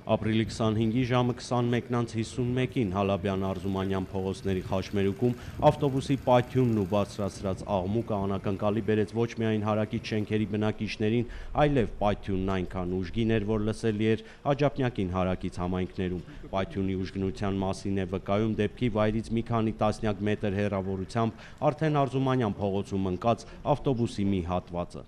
Ապրիլի 25-ի ժամը 21:51-ին Հալաբյան Արզումանյան փողոցների խաչմերուկում ավտոբուսի պայթյունն ու բարձրացրած աղմուկը անակնկալի բերեց ոչ միայն հարակից շենքերի բնակիչներին, այլև պայթյունն այնքան ուժգին էր, որ լսելի էր աջափնյակին հարակից համայնքներում։ Պայթյունի ուժգնության մասին է վկայում դեպքի վայրից մի քանի տասնյակ մետր հեռավորությամբ արդեն Արզումանյան փողոցում ընկած ավտոբուսի մի հատվածը։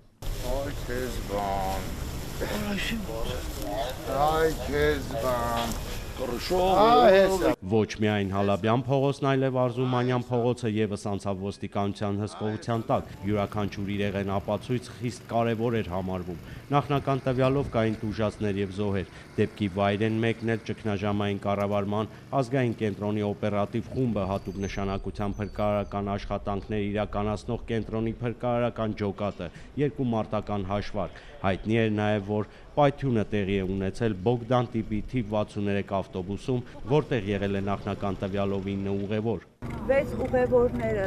Ոչ միայն Հալաբյան փողոցն, այլև Արզումանյան փողոցը ևս անցավ ոստիկանության հսկողության տակ։ Յուրաքանչյուր իրեղեն ապացույց խիստ կարևոր էր համարվում։ Նախնական տվյալով կային տուժածներ եւ զոհեր։ Դեպքի վայրեն մեկն էլ ճգնաժամային կառավարման ազգային կենտրոնի օպերատիվ խումբը հատուկ նշանակության փրկարարական աշխատանքներ իրականացնող կենտրոնի փրկարարական ջոկատը, 2 մարտական հաշվարկ։ Հայտնի էր նաև, որ պայթյունը տեղի է ունեցել Բոգդան տիպի թիվ 63 ավտոբուսում, որտեղ եղել է նախնական տվյալով 9 ուղևոր։ 6 ուղևորները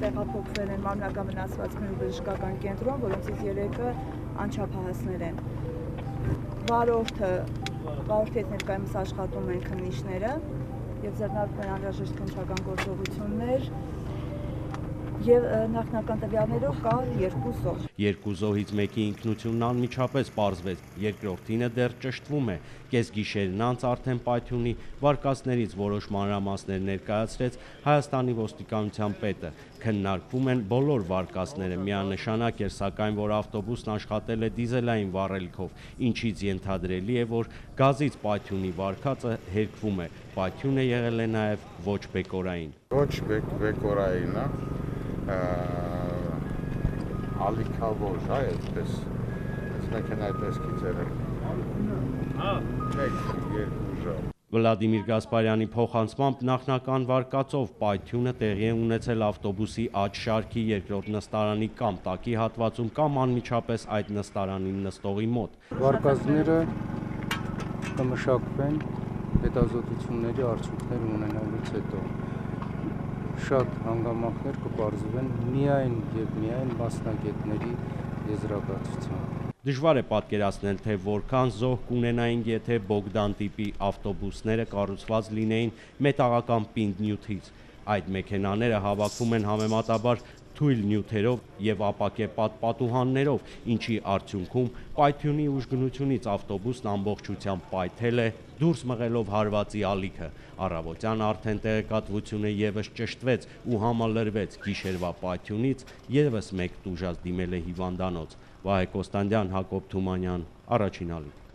տեղափոխվել են մարմնական վնասվածքների բժշկական կենտրոն, որոնցից 3-ը անչափահասներ են։ Վարորդի հետ ներկայումս աշխատում են քննիչները եւ ձեռնարկվում են անհրաժեշտ քննչական գործողություններ։ Եվ նախնական տվյալներով կա 2 զոհ։ 2 զոհից մեկի ինքնությունն անմիջապես պարզվեց, երկրորդինը դեռ ճշտվում է։ Կեսգիշերն անց արդեն պայթյունի վարկածներից որոշ մանրամասներ ներկայացրեց Հայաստանի ոստիկանության պետը։ Քննարկվում են բոլոր վարկածները, միանշանակ էր սակայն, որ ավտոբուսն աշխատել է դիզելային վառելիքով, ինչից ենթադրելի է, որ գազից պայթյունի վարկածը հերկվում է։ Պայթյունը եղել է նաև ոչ բեկորային։ Ոչ բեկորային է, ալիքավոր, հա, այդպես, այս մեքենայի տեսքից էր, 1-2 ժամ։ Վլադիմիր Գասպարյանի փոխանցմամբ նախնական վարկածով պայթյունը տեղի է ունեցել ավտոբուսի աջ շարքի երկրորդ նստարանի կամ տակի հատվածում կամ անմիջապես այդ նստարանին նստողի մոտ։ Վարկածները կմշակվեն հետազոտությունների արդյունքներ ունենալուց հետո։ Շատ հանգամանքներ կպարզվեն միայն եւ միայն մասնագետների եզրակացությամբ։ Դժվար է պատկերացնել, թե որքան զոհ կունենային, եթե Բոգդան տիպի ավտոբուսները կառուցված լինեին մետաղական պինդ նյութից։ Այդ մեքենաները հավաքվում են համեմատաբար թույլ նյութերով եւ ապակեպատ պատուհաններով, ինչի արդյունքում պայթյունի ուժգնությունից ավտոբուսն ամբողջությամբ պայթել է, դուրս մղելով հարվածի ալիքը։ Առավոտյան արդեն տեղեկատվությունը եւս ճշտվեց ու համալրվեց գիշերվա պայթյունից եւս մեկ տուժած դիմել է հիվանդանոց։ Վահե Կոստանդյան, Հակոբ Թումանյան, Առաջին ալիք։